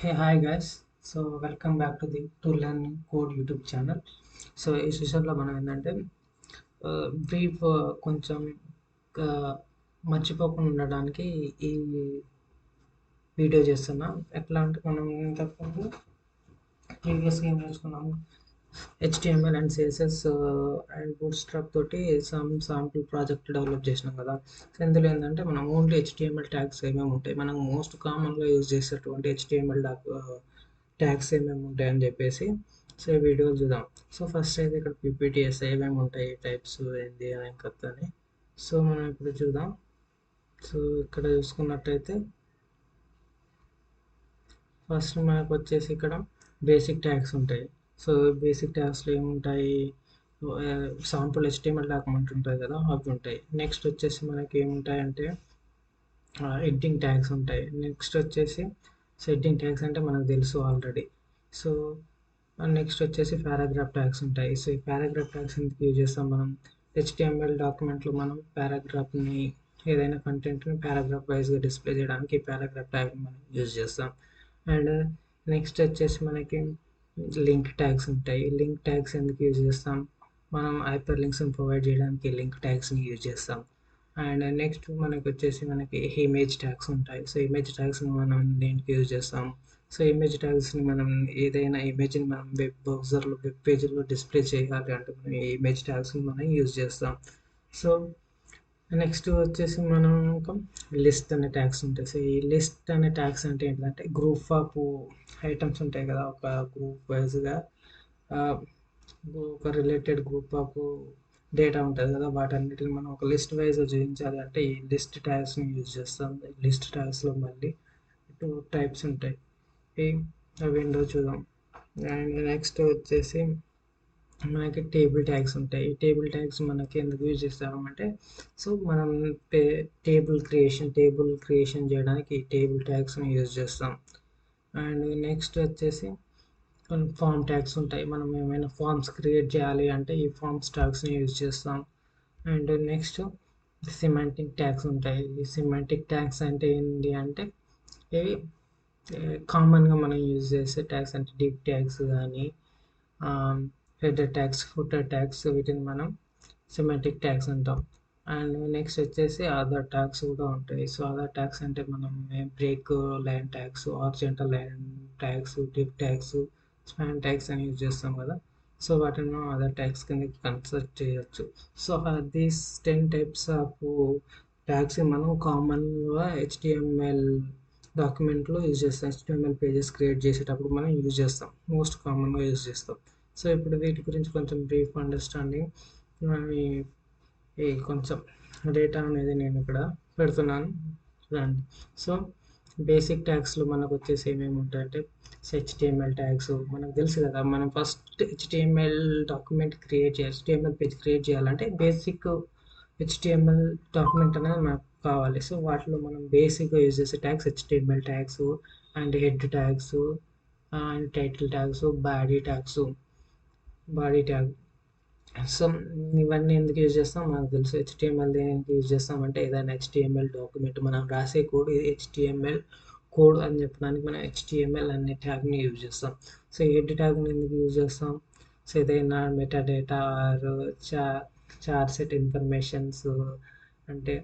Hey, hi guys. Welcome back to the To Learn Code YouTube channel. ఈ సెషన్లో మనం ఏంటంటే బ్రీఫ్ కొంచెం మర్చిపోకుండా ఉండడానికి ఈ వీడియో చేస్తున్నాం. ఎట్లా అంటే మనం ఇంతకుముందు ప్రీవియస్గా ఏం నేర్చుకున్నాము, HTML and CSS and bootstrap తోటి శాంపుల్ ప్రాజెక్ట్ డెవలప్ చేసినాం కదా. సో ఇందులో ఏంటంటే మనం ఓన్లీ HTML ట్యాగ్స్ ఏమేమి ఉంటాయి, మనం మోస్ట్ కామన్గా యూజ్ చేసేటువంటి HTML ట్యాగ్స్ ఏమేమి ఉంటాయని చెప్పేసి ఈ వీడియోలు చూద్దాం. సో ఫస్ట్ అయితే ఇక్కడ PPTS ఏమేమి ఉంటాయి, టైప్స్ ఏంటి అని కథ అని మనం ఇప్పుడు చూద్దాం. ఇక్కడ చూసుకున్నట్టయితే ఫస్ట్ మనకు వచ్చేసి ఇక్కడ బేసిక్ ట్యాగ్స్ ఉంటాయి. బేసిక్ ట్యాగ్స్లో ఏముంటాయి, సాంపుల్ HTML డాక్యుమెంట్ ఉంటుంది కదా, అవి ఉంటాయి. నెక్స్ట్ వచ్చేసి మనకి ఏముంటాయి అంటే ఎడిటింగ్ ట్యాగ్స్ ఉంటాయి. నెక్స్ట్ వచ్చేసి ఎడిటింగ్ ట్యాగ్స్ అంటే మనకు తెలుసు ఆల్రెడీ. సో నెక్స్ట్ వచ్చేసి పారాగ్రాఫ్ ట్యాగ్స్ ఉంటాయి. ఈ పారాగ్రాఫ్ ట్యాగ్స్ ఎందుకు యూజ్ చేస్తాం, మనం HTML డాక్యుమెంట్లో మనం పారాగ్రాఫ్ని ఏదైనా కంటెంట్ని పారాగ్రాఫ్ వైజ్గా డిస్ప్లే చేయడానికి ఈ పారాగ్రాఫ్ ట్యాగ్ని మనం యూజ్ చేస్తాం. అండ్ నెక్స్ట్ వచ్చేసి మనకి లింక్ ట్యాగ్స్ ఉంటాయి. లింక్ ట్యాగ్స్ ఎందుకు యూజ్ చేస్తాం, మనం హైపర్ లింక్స్ని ప్రొవైడ్ చేయడానికి లింక్ ట్యాగ్స్ని యూజ్ చేస్తాం. అండ్ నెక్స్ట్ మనకి వచ్చేసి ఇమేజ్ ట్యాగ్స్ ఉంటాయి. ఇమేజ్ ట్యాగ్స్ని మనం దేనికి యూజ్ చేస్తాం, ఇమేజ్ ట్యాగ్స్ని మనం ఏదైనా ఇమేజ్ని మనం వెబ్ బ్రౌజర్లో వెబ్ పేజ్లో డిస్ప్లే చేయాలి అంటే మనం ఈ ఇమేజ్ ట్యాగ్స్ని మనం యూజ్ చేస్తాం. సో నెక్స్ట్ వచ్చేసి మనం ఒక లిస్ట్ అనే ట్యాగ్స్ ఉంటాయి. ఈ లిస్ట్ అనే ట్యాగ్స్ అంటే ఏంటంటే గ్రూప్ ఆఫ్ ఐటమ్స్ ఉంటాయి కదా, ఒక గ్రూప్ వైజ్గా ఒక రిలేటెడ్ గ్రూప్ ఆఫ్ డేటా ఉంటుంది కదా, వాటన్నిటిని మనం ఒక లిస్ట్ వైజ్ చూపించాలి అంటే ఈ లిస్ట్ ట్యాగ్స్ని యూజ్ చేస్తాం. లిస్ట్ ట్యాగ్స్లో మళ్ళీ 2 టైప్స్ ఉంటాయి. విండో చూద్దాం. అండ్ నెక్స్ట్ వచ్చేసి మనకి టేబుల్ ట్యాగ్స్ ఉంటాయి. ఈ టేబుల్ ట్యాగ్స్ మనకి ఎందుకు యూజ్ చేస్తామంటే మనం టేబుల్ క్రియేషన్ చేయడానికి ఈ టేబుల్ ట్యాగ్స్ని యూజ్ చేస్తాం. అండ్ నెక్స్ట్ వచ్చేసి కొన్ని ఫామ్ ట్యాగ్స్ ఉంటాయి, మనం ఏమైనా ఫామ్స్ క్రియేట్ చేయాలి అంటే ఈ ఫామ్స్ ట్యాగ్స్ని యూజ్ చేస్తాం. అండ్ నెక్స్ట్ సిమాంటిక్ ట్యాగ్స్ ఉంటాయి. ఈ సిమాంటిక్ ట్యాగ్స్ అంటే ఏంటి అంటే ఇవి కామన్గా మనం యూజ్ చేసే ట్యాగ్స్ అంటే డివ్ ట్యాగ్స్ కానీ హెడర్ ట్యాగ్స్, ఫుటర్ ట్యాగ్స్, వీటిని మనం సిమాంటిక్ ట్యాగ్స్ అంటాం. అండ్ నెక్స్ట్ వచ్చేసి అదర్ ట్యాగ్స్ కూడా ఉంటాయి. అదర్ ట్యాగ్స్ అంటే మనం break line tags, horizontal line tags, div tags, span tags అని యూజ్ చేస్తాం కదా. వాటిని మనం అదర్ ట్యాగ్స్ కింద కన్సిడర్ చేయొచ్చు. దీస్ 10 టైప్స్ ఆఫ్ ట్యాగ్స్ మనం కామన్గా HTML డాక్యుమెంట్లో యూజ్ చేస్తాం. HTML పేజెస్ క్రియేట్ చేసేటప్పుడు మనం యూజ్ చేస్తాం, మోస్ట్ కామన్గా యూజ్ చేస్తాం. ఇప్పుడు వీటి గురించి కొంచెం బ్రీఫ్ అండర్స్టాండింగ్, ఈ కొంచెం డేటా అనేది నేను ఇక్కడ పెడుతున్నాను చూడండి. బేసిక్ ట్యాగ్స్లో మనకు వచ్చేసి ఏమేమి ఉంటాయంటే HTML ట్యాగ్స్ మనకు తెలుసు కదా. మనం first HTML document HTML page create చేయాలంటే బేసిక్ HTML డాక్యుమెంట్ అనేది మనకు కావాలి. వాటిలో మనం బేసిక్గా యూజ్ చేసే tags HTML tags and head tags and title tags, body tag. ఇవన్నీ ఎందుకు యూజ్ చేస్తాం మనకు తెలుసు. HTML దేనికి యూజ్ చేస్తామంటే ఏదైనా HTML డాక్యుమెంట్ మనం రాసే కోడ్, ఇది HTML కోడ్ అని చెప్పడానికి మనం HTML అనే ట్యాగ్ని యూజ్ చేస్తాం. హెడ్ ట్యాగ్ని ఎందుకు యూజ్ చేస్తాం, ఏదైనా metadata or charset informations అంటే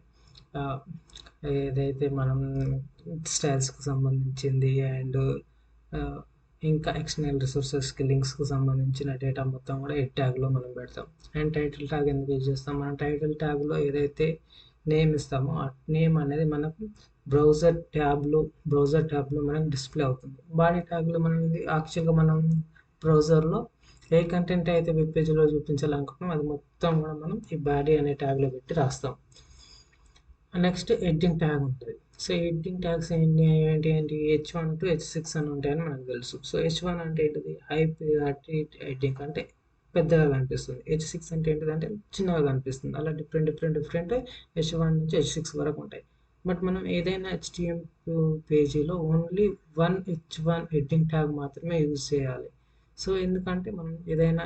ఏదైతే మనం స్టైల్స్కి సంబంధించింది అండ్ ఇంకా ఎక్స్టర్నల్ రిసోర్సెస్కి లింక్స్కి సంబంధించిన డేటా మొత్తం కూడా హెడ్ ట్యాగ్లో మనం పెడతాం. అండ్ టైటిల్ ట్యాగ్ ఎందుకు యూజ్ చేస్తాం, మనం టైటిల్ ట్యాగ్లో ఏదైతే నేమ్ ఇస్తామో ఆ నేమ్ అనేది మనకు బ్రౌజర్ ట్యాబ్లో మనకు డిస్ప్లే అవుతుంది. బాడీ ట్యాగ్లో మనం యాక్చువల్గా మనం బ్రౌజర్లో ఏ కంటెంట్ అయితే వెబ్ పేజ్లో చూపించాలనుకుంటున్నాం అది మొత్తం కూడా మనం ఈ బాడీ అనే ట్యాగ్లో పెట్టి రాస్తాం. నెక్స్ట్ ఎడిటింగ్ ట్యాగ్ ఉంటుంది. ఎడిటింగ్ ట్యాగ్స్ ఏంటి H1 to H6 అని ఉంటాయని మనకు తెలుసు. H1 అంటే ఏంటిది, హై ప్రియారిటీ ఎడిటింగ్ అంటే పెద్దగా కనిపిస్తుంది. H6 అంటే ఏంటిదంటే చిన్నగా కనిపిస్తుంది. అలా డిఫరెంట్ H1 నుంచి H6 వరకు ఉంటాయి. బట్ మనం ఏదైనా HTML పేజీలో ఓన్లీ H1 ఎడిటింగ్ ట్యాగ్ మాత్రమే యూజ్ చేయాలి. ఎందుకంటే మనం ఏదైనా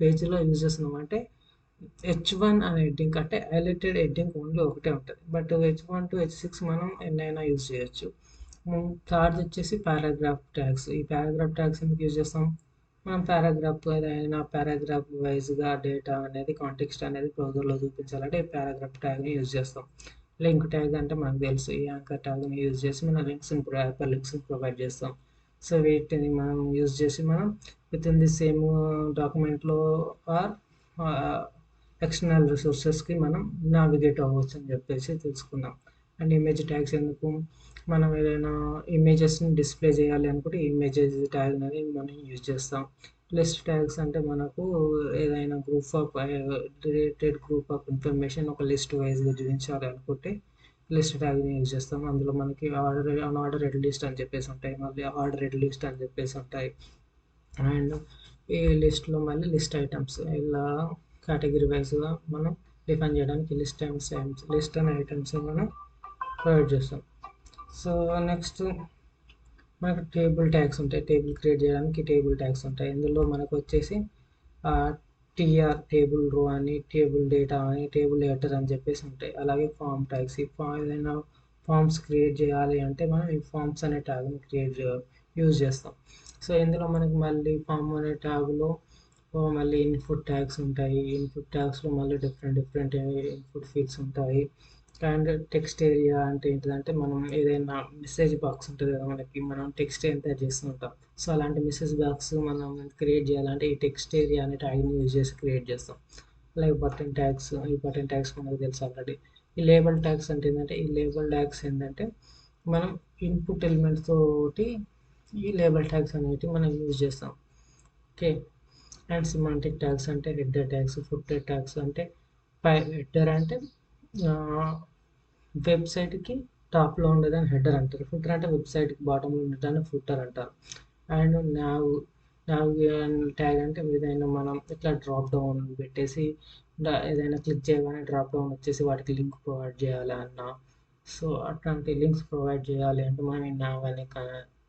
పేజీలో యూజ్ చేస్తున్నాం అంటే H1 అనే హెడ్డింగ్ అంటే హైలైటెడ్ హెడ్డింగ్ ఓన్లీ ఒకటే ఉంటుంది. బట్ H1 to H6 మనం ఎన్నైనా యూజ్ చేయొచ్చు. థర్డ్ వచ్చేసి పారాగ్రాఫ్ ట్యాగ్స్. ఈ పారాగ్రాఫ్ ట్యాగ్స్ ఎందుకు యూజ్ చేస్తాం? మనం పారాగ్రాఫ్ ఏదైనా పారాగ్రాఫ్ వైజ్గా డేటా అనేది కాంటెక్స్ట్ అనేది బ్రౌజర్లో చూపించాలంటే ఈ పారాగ్రాఫ్ ట్యాగ్ని యూజ్ చేస్తాం. లింక్ ట్యాగ్ అంటే మనకు తెలుసు, ఈ యాంకర్ ట్యాగ్ని యూజ్ చేసి మన లింక్స్ని ప్రొవైడ్ చేస్తాం. సో వీటిని మనం యూజ్ చేసి మనం విత్ ఇన్ ది సేమ్ డాక్యుమెంట్లో ఆర్ ఎక్స్టర్నల్ రిసోర్సెస్కి మనం నావిగేట్ అవ్వచ్చు అని చెప్పేసి తెలుసుకుందాం. అండ్ ఇమేజ్ ట్యాగ్స్ ఎందుకు? మనం ఏదైనా ఇమేజెస్ని డిస్ప్లే చేయాలి అనుకుంటే ఇమేజెస్ ట్యాగ్ అనేది మనం యూజ్ చేస్తాం. లిస్ట్ ట్యాగ్స్ అంటే మనకు ఏదైనా రిలేటెడ్ గ్రూప్ ఆఫ్ ఇన్ఫర్మేషన్ ఒక లిస్ట్ వైజ్గా చూపించాలి అనుకుంటే లిస్ట్ ట్యాగ్ని యూజ్ చేస్తాం. అందులో మనకి అన్ఆర్డర్డ్ లిస్ట్ అని చెప్పేసి ఉంటాయి, మళ్ళీ ఆర్డర్డ్ లిస్ట్ అని చెప్పేసి ఉంటాయి. అండ్ ఈ లిస్ట్లో మళ్ళీ లిస్ట్ ఐటమ్స్ ఇలా కేటగిరీ వైజ్గా మనం డిఫైన్ చేయడానికి లిస్ట్ అండ్ ఐటమ్స్ మనం ప్రొవైడ్ చేస్తాం. సో నెక్స్ట్ మనకు టేబుల్ ట్యాగ్స్ ఉంటాయి. టేబుల్ క్రియేట్ చేయడానికి టేబుల్ ట్యాగ్స్ ఉంటాయి. ఇందులో మనకు వచ్చేసి టీఆర్ టేబుల్ రో అని, టేబుల్ డేటా అని, టేబుల్ హెడర్ అని చెప్పేసి ఉంటాయి. అలాగే ఫామ్ ట్యాగ్స్. ఈ ఏదైనా ఫామ్స్ క్రియేట్ చేయాలి అంటే మనం ఈ ఫామ్స్ అనే ట్యాగ్ని యూజ్ చేస్తాం. సో ఇందులో మనకి మళ్ళీ ఫామ్ అనే ట్యాగ్లో మళ్ళీ ఇన్పుట్ ట్యాగ్స్ ఉంటాయి. ఇన్పుట్ ట్యాగ్స్లో మళ్ళీ డిఫరెంట్ ఇన్పుట్ ఫీల్డ్స్ ఉంటాయి. అండ్ టెక్స్ట్ ఏరియా అంటే ఏంటిదంటే మనం ఏదైనా మెసేజ్ బాక్స్ ఉంటుంది కదా, మనం టెక్స్ట్ ఎంటర్ చేస్తూ ఉంటాం. సో అలాంటి మెసేజ్ బాక్స్ మనం క్రియేట్ చేయాలంటే ఈ టెక్స్ట్ ఏరియా అనే ట్యాగ్ని యూజ్ చేసి క్రియేట్ చేస్తాం. అలాగే బటన్ ట్యాగ్స్. ఈ బటన్ ట్యాగ్స్ మనకు తెలుసు ఆల్రెడీ. ఈ లేబుల్ ట్యాగ్స్ అంటే ఏంటంటే ఈ లేబుల్ ట్యాగ్స్ ఏంటంటే మనం ఇన్పుట్ ఎలిమెంట్స్ తోటి ఈ లేబుల్ ట్యాగ్స్ అనేవి మనం యూజ్ చేస్తాం. ఓకే. అండ్ సిమాంటిక్ ట్యాగ్స్ అంటే హెడర్ ట్యాగ్స్, ఫుటర్ ట్యాగ్స్ అంటే హెడర్ అంటే వెబ్సైట్కి టాప్లో ఉండేదాన్ని హెడర్ అంటారు. ఫుటర్ అంటే వెబ్సైట్కి బాటంలో ఉండేదాన్ని ఫుటర్ అంటారు. అండ్ నావ్ ట్యాగ్ అంటే ఏదైనా మనం ఇట్లా డ్రాప్ డౌన్ పెట్టేసి ఏదైనా క్లిక్ చేయగానే డ్రాప్ డౌన్ వచ్చేసి వాటికి లింక్ ప్రొవైడ్ చేయాలి అన్న, సో అట్లాంటి లింక్స్ ప్రొవైడ్ చేయాలి అంటే మనం ఈ నావ్ అనే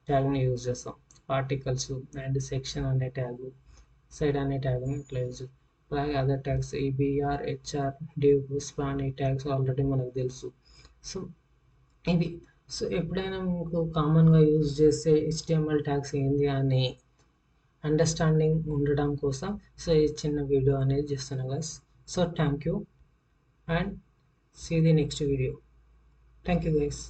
ట్యాగ్ని యూజ్ చేస్తాం. ఆర్టికల్స్ అండ్ సెక్షన్ అనే ట్యాగ్, సైడ్ అనే ట్యాగ్ని ఇట్లా యూజ్. అలాగే other tags EBR, HR, div, span ఈ ట్యాగ్స్ ఆల్రెడీ మనకు తెలుసు. సో ఇవి. సో ఎప్పుడైనా మీకు కామన్గా యూజ్ చేసే HTML ట్యాగ్స్ ఏంది అని అండర్స్టాండింగ్ ఉండడం కోసం సో ఈ చిన్న వీడియో అనేది చేస్తున్నాను guys. So thank you and see the next video. Thank you guys.